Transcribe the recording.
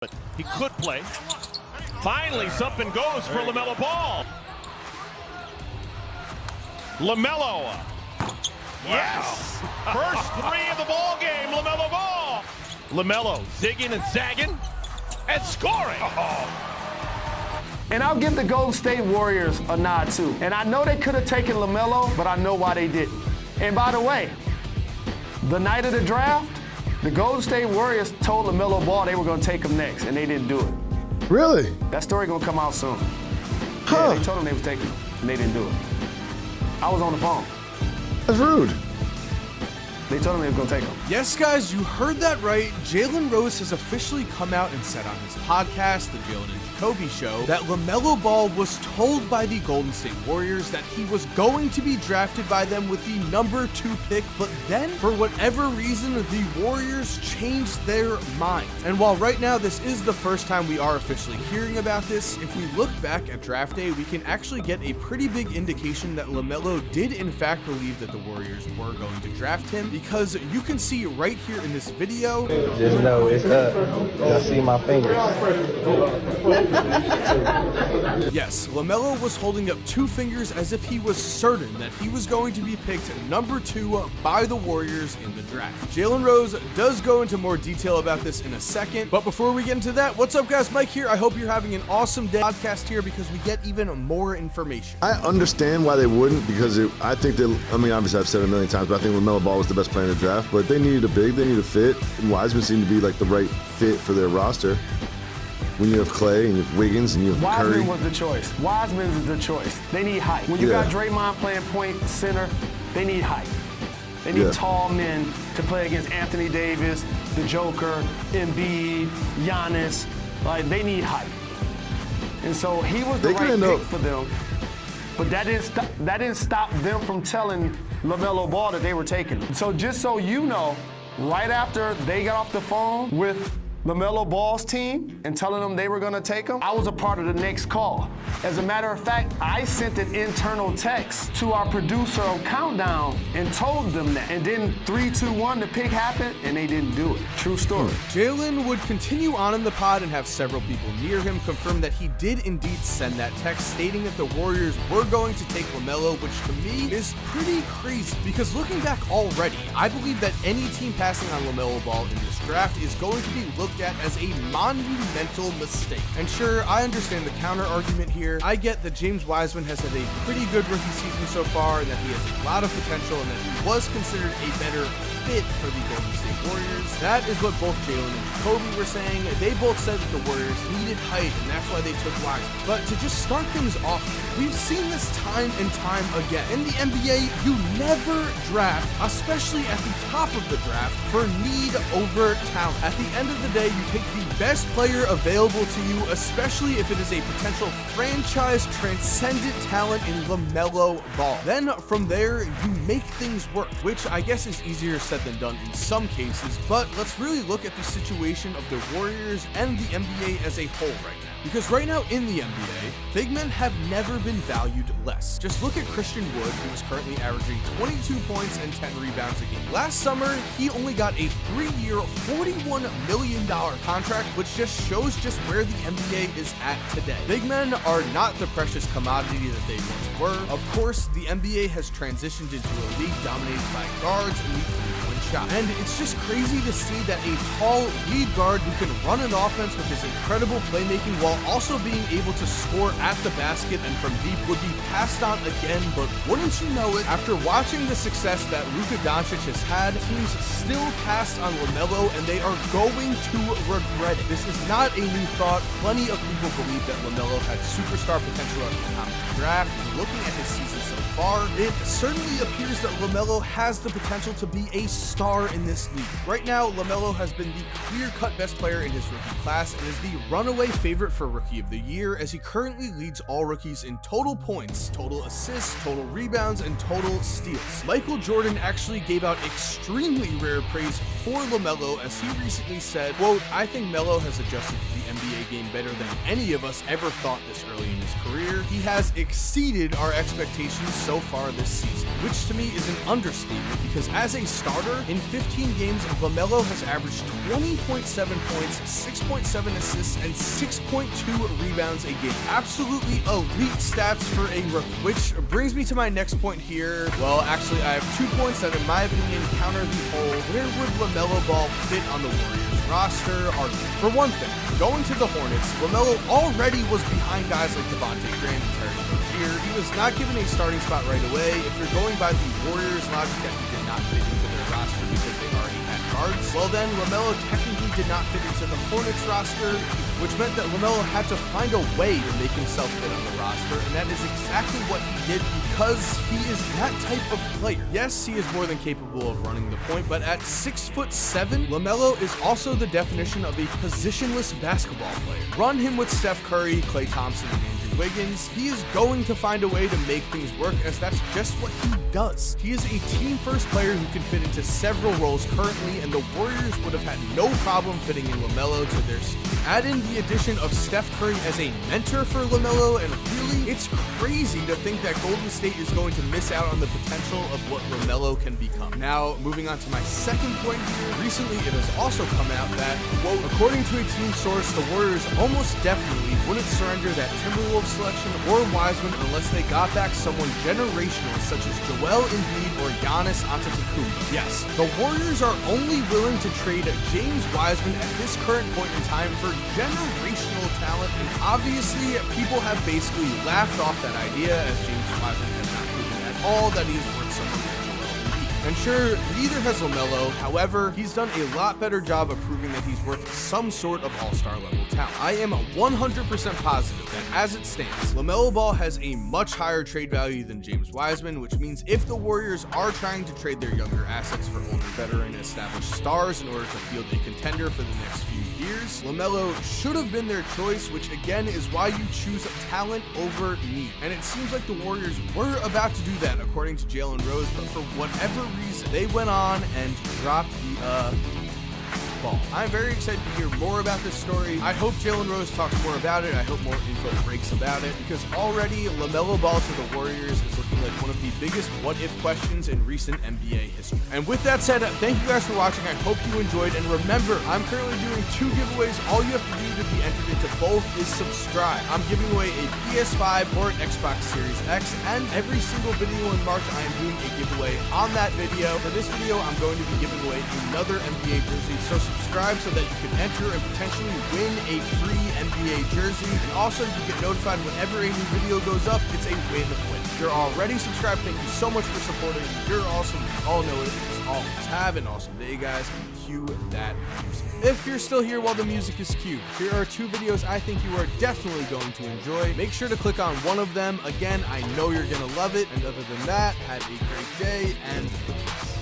But he could play. Finally, something goes for Lamelo Ball. Lamelo. Yes! First three of the ball game, Lamelo Ball. Lamelo zigging and zagging and scoring. And I'll give the Golden State Warriors a nod too. And I know they could have taken Lamelo, but I know why they didn't. And by the way, the night of the draft, the Golden State Warriors told Lamelo Ball they were going to take him next, and they didn't do it. Really? That story going to come out soon. Huh. Yeah, they told him they was taking him, and they didn't do it. I was on the phone. That's rude. They told him they was going to take him. Yes, guys, you heard that right. Jalen Rose has officially come out and said on his podcast, The Jalen and Jacoby Show, that Lamelo Ball was told by the Golden State Warriors that he was going to be drafted by them with the number 2 pick, but then, for whatever reason, the Warriors changed their minds. And while right now this is the first time we are officially hearing about this, if we look back at draft day, we can actually get a pretty big indication that Lamelo did in fact believe that the Warriors were going to draft him, because you can see right here in this video. Just know it's up. I see my fingers. Yes, Lamelo was holding up 2 fingers as if he was certain that he was going to be picked number 2 by the Warriors in the draft. Jalen Rose does go into more detail about this in a second, but before we get into that, what's up guys, Mike here. I hope you're having an awesome day. Podcast here because we get even more information. I understand why they wouldn't, because I think that, I mean, obviously I've said it a million times, but I think LaMelo Ball was the best player in the draft, but they needed a big, they needed a fit, and Wiseman seemed to be like the right fit for their roster. When you have Clay and you have Wiggins and you have Curry. Wiseman was the choice. Wiseman is the choice. They need height. When you got Draymond playing point center, they need height. They need tall men to play against Anthony Davis, the Joker, Embiid, Giannis. Like, they need height. And so he was the right pick for them. But that didn't stop them from telling LaMelo Ball that they were taking him. So just so you know, right after they got off the phone with LaMelo Ball's team and telling them they were going to take him, I was a part of the next call. As a matter of fact, I sent an internal text to our producer on Countdown and told them that. And then 3, 2, 1, the pick happened, and they didn't do it. True story. Jalen would continue on in the pod and have several people near him confirm that he did indeed send that text stating that the Warriors were going to take LaMelo, which to me is pretty crazy, because looking back already, I believe that any team passing on LaMelo Ball in this draft is going to be looked at as a monumental mistake. And sure, I understand the counter argument here. I get that James Wiseman has had a pretty good rookie season so far, and that he has a lot of potential, and that he was considered a better fit for the Golden State Warriors. That is what both Jalen and Jacoby were saying. They both said that the Warriors needed height, and that's why they took Wiseman. But to just start things off, we've seen this time and time again. In the NBA, you never draft, especially at the top of the draft, for need over talent. At the end of the day, you take the best player available to you, especially if it is a potential franchise transcendent talent in LaMelo Ball. Then from there, you make things work, which I guess is easier said than done in some cases, but let's really look at the situation of the Warriors and the NBA as a whole right now. Because right now in the NBA, big men have never been valued less. Just look at Christian Wood, who is currently averaging 22 points and 10 rebounds a game. Last summer, he only got a 3-year, $41 million contract, which just shows just where the NBA is at today. Big men are not the precious commodity that they once were. Of course, the NBA has transitioned into a league dominated by guards and the three-point shot. And it's just crazy to see that a tall lead guard who can run an offense with his incredible playmaking while also being able to score at the basket and from deep would be passed on again. But wouldn't you know it, after watching the success that Luka Doncic has had, teams still passed on LaMelo, and they are going to regret it. This is not a new thought. Plenty of people believe that LaMelo had superstar potential at the time of the draft. And looking at his season so far, it certainly appears that LaMelo has the potential to be a star in this league. Right now, LaMelo has been the clear-cut best player in his rookie class and is the runaway favorite for Rookie of the Year, as he currently leads all rookies in total points, total assists, total rebounds, and total steals. Michael Jordan actually gave out extremely rare praise for LaMelo, as he recently said, quote, "I think Melo has adjusted to the NBA game better than any of us ever thought this early in his career. He has exceeded our expectations so far this season, which to me is an understatement because as a starter, in 15 games, Lamelo has averaged 20.7 points, 6.7 assists, and 6.2 rebounds a game. Absolutely elite stats for a rookie, which brings me to my next point here. Well, actually, I have 2 points that, in my opinion, counter the whole where would Lamelo Ball fit on the Warriors roster argument. For one thing, going to the Hornets, Lamelo already was behind guys like Devontae Graham and Terry Rozier. He was not given a starting spot right away. If you're going by the Warriors logic that he did not fit into their roster because they already had guards, well then Lamelo technically did not fit into the Hornets roster, which meant that Lamelo had to find a way to make himself fit on the roster, and that is exactly what he did because he is that type of player. Yes, he is more than capable of running the point, but at 6'7", Lamelo is also the definition of a positionless basketball player. Run him with Steph Curry, Klay Thompson, and Andrew Wiggins. He is going to find a way to make things work, as that's just what he does. He is a team-first player who can fit into several roles currently, and the Warriors would have had no problem fitting in Lamelo to their scheme. Add in the addition of Steph Curry as a mentor for Lamelo, and really, it's crazy to think that Golden State is going to miss out on the potential of what Lamelo can become. Now, moving on to my second point here, recently it has also come out that, quote, according to a team source, the Warriors almost definitely wouldn't surrender that Timberwolves selection or Wiseman unless they got back someone generational such as Joel Embiid or Giannis Antetokounmpo. Yes, the Warriors are only willing to trade James Wiseman at this current point in time for generational talent, and obviously people have basically laughed off that idea as James Wiseman has not proven at all that he is worth something like Joel Embiid. And sure, neither has Lamelo. However, he's done a lot better job of proving that he's worth some sort of all-star level talent. I am 100% positive that as it stands, Lamelo Ball has a much higher trade value than James Wiseman, which means if the Warriors are trying to trade their younger assets for older veteran established stars in order to field a contender for the next few years, Lamelo should have been their choice, which again is why you choose talent over need. And it seems like the Warriors were about to do that according to Jalen Rose, but for whatever reason, they went on and dropped the ball. I'm very excited to hear more about this story. I hope Jalen Rose talks more about it. I hope more info breaks about it, because already Lamelo Ball to the Warriors is looking like one of the biggest what-if questions in recent NBA history. And with that said, thank you guys for watching. I hope you enjoyed, and remember, I'm currently doing 2 giveaways. All you have to do to be entered into both is subscribe. I'm giving away a PS5 or an Xbox Series X, and every single video in March I am doing a giveaway on that video. For this video, I'm going to be giving away another NBA jersey, so subscribe so that you can enter and potentially win a free NBA jersey, and also you get notified whenever a new video goes up. It's a win-win. If you're already subscribed, thank you so much for supporting. You're awesome. You all know it. Just always have an awesome day, guys. Cue that music. If you're still here while the music is cued, here are 2 videos I think you are definitely going to enjoy. Make sure to click on one of them. Again, I know you're gonna love it. And other than that, have a great day and peace.